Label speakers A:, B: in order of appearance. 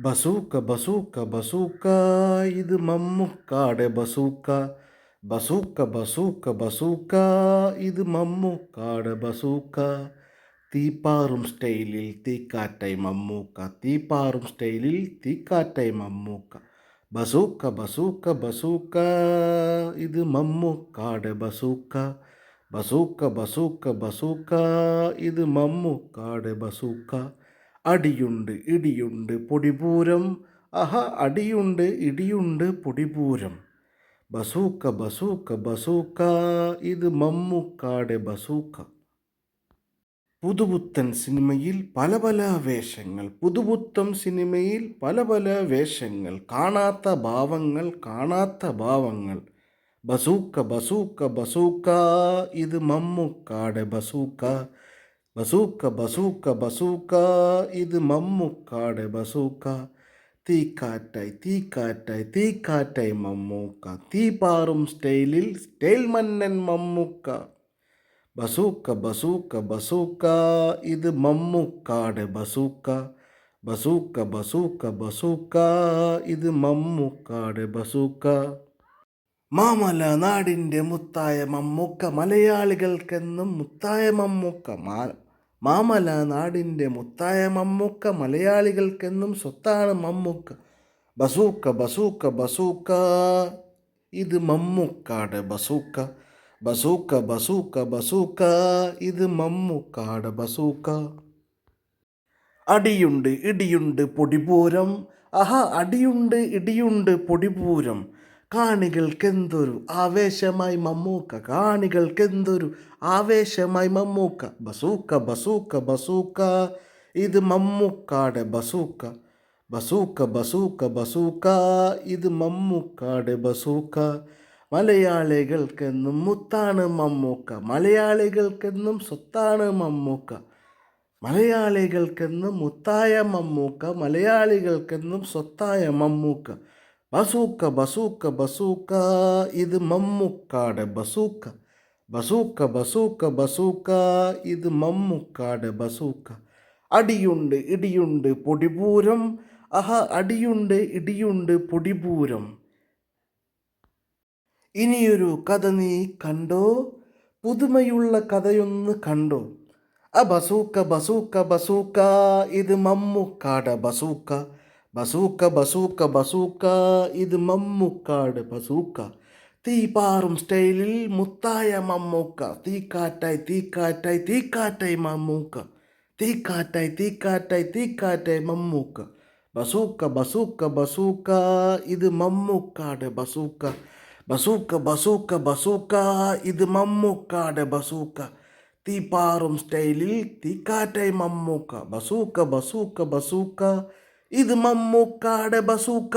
A: Bazooka Bazooka Bazooka ഇത് മമ്മൂക്കാടെ Bazooka. Bazooka Bazooka Bazooka ഇത് മമ്മൂക്കാടെ ബസൂക്ക. തീപ്പാറും സ്റ്റൈലിൽ തീക്കാറ്റൈ മമ്മൂക്ക. തീപ്പാറും സ്റ്റൈലിൽ തീക്കാറ്റൈ മമ്മൂക്ക. ബസൂക്ക ബസൂക്ക ബസൂക്ക ഇത് മമ്മൂക്കാടെ ബസൂക്ക. ബസൂക്ക ബസൂക്ക ബസൂക്ക ഇത് മമ്മൂക്കാടെ ബസൂക്ക. അടിയുണ്ട് ഇടിയുണ്ട് പൊടിപൂരം. അടിയുണ്ട് ഇടിയുണ്ട് പൊടിപൂരം. ബസൂക്ക ബസൂക്ക ബസൂക്ക ഇത് മമ്മൂക്കാടെ ബസൂക്ക. പുതുപുത്തൻ സിനിമയിൽ പല പല വേഷങ്ങൾ. പുതുപുത്തൻ സിനിമയിൽ പല പല വേഷങ്ങൾ. കാണാത്ത ഭാവങ്ങൾ കാണാത്ത ഭാവങ്ങൾ. ബസൂക്ക ബസൂക്ക ബസൂക്ക ഇത് മമ്മൂക്കാടെ ബസൂക്ക. ബസൂക്ക ബസൂക്ക ബസൂക്ക ഇത് മമ്മൂക്കാടെ ബസൂക്ക. തീക്കാറ്റായി തീക്കാറ്റായി തീക്കാറ്റായി മമ്മൂക്ക. തീപാറും സ്റ്റൈലിൽ സ്റ്റൈൽ മന്നൻ മമ്മൂക്ക. ബസൂക്ക ബസൂക്ക ബസൂക്ക ഇത് മമ്മൂക്കാടെ ബസൂക്ക. ബസൂക്ക ബസൂക്ക ബസൂക്ക ഇത് മമ്മൂക്കാടെ ബസൂക്ക. മാമല നാടിൻ്റെ മുത്തായ മമ്മൂക്ക. മലയാളികൾക്കെന്നും മുത്തായ മമ്മൂക്ക. മാമല നാടിൻ്റെ മുത്തായ മമ്മൂക്ക. മലയാളികൾക്കെന്നും സ്വത്താണ് മമ്മൂക്ക. ബസൂക്ക ബസൂക്ക ബസൂക്ക ഇത് മമ്മൂക്കാടെ ബസൂക്ക. ബസൂക്ക ബസൂക്ക ബസൂക്ക ഇത് മമ്മൂക്കാടെ ബസൂക്ക. അടിയുണ്ട് ഇടിയുണ്ട് പൊടിപൂരം. അടിയുണ്ട് ഇടിയുണ്ട് പൊടിപൂരം. കാണികൾക്കെന്തൊരു ആവേശമായി മമ്മൂക്ക. കാണികൾക്കെന്തൊരു ആവേശമായി മമ്മൂക്ക. ബസൂക്ക ബസൂക്ക ബസൂക്ക ഇത് മമ്മൂക്കാടെ ബസൂക്ക. ബസൂക്ക ബസൂക്ക ബസൂക്ക ഇത് മമ്മൂക്കാടെ ബസൂക്ക. മലയാളികൾക്കെന്നും മുത്താണ് മമ്മൂക്ക. മലയാളികൾക്കെന്നും സ്വത്താണ് മമ്മൂക്ക. മലയാളികൾക്കെന്നും മുത്തായ മമ്മൂക്ക. മലയാളികൾക്കെന്നും സ്വത്തായ മമ്മൂക്ക. ബസൂക്ക ബസൂക്ക ബസൂക്ക ഇത് മമ്മൂക്കാടെ ബസൂക്ക. ബസൂക്ക ബസൂക്ക ബസൂക്ക ഇത് മമ്മൂക്കാടെ ബസൂക്ക. അടിയുണ്ട് ഇടിയുണ്ട് പൊടിപൂരം. അടിയുണ്ട് ഇടിയുണ്ട് പൊടിപൂരം. ഇനിയൊരു കഥ നീ കണ്ടോ? പുതുമയുള്ള കഥയൊന്ന് കണ്ടോ? ബസൂക്ക ബസൂക്ക ബസൂക്ക ഇത് മമ്മൂക്കാടെ ബസൂക്ക. ബസൂക്ക ബസൂക്ക ബസൂക്ക ഇത് മമ്മൂക്കാടെ ബസൂക്ക. തീപാറും സ്റ്റൈലിൽ മുത്തായ മമ്മൂക്ക. തീക്കാറ്റായി തീക്കാറ്റായി തീക്കാറ്റായി മമ്മൂക്ക. തീക്കാറ്റായി തീക്കാറ്റായി തീക്കാറ്റായി മമ്മൂക്ക. ബസൂക്ക ബസൂക്ക ബസൂക്ക ഇത് മമ്മൂക്കാടെ ബസൂക്ക. ബസൂക്ക ബസൂക്ക ബസൂക്ക ഇത് മമ്മൂക്കാടെ ബസൂക്ക. തീപ്പാറും സ്റ്റൈലിൽ തീക്കാറ്റായി മമ്മൂക്ക. ബസൂക്ക ബസൂക്ക ബസൂക്ക ഇത് മമ്മൂക്കാടെ ബസൂക്ക.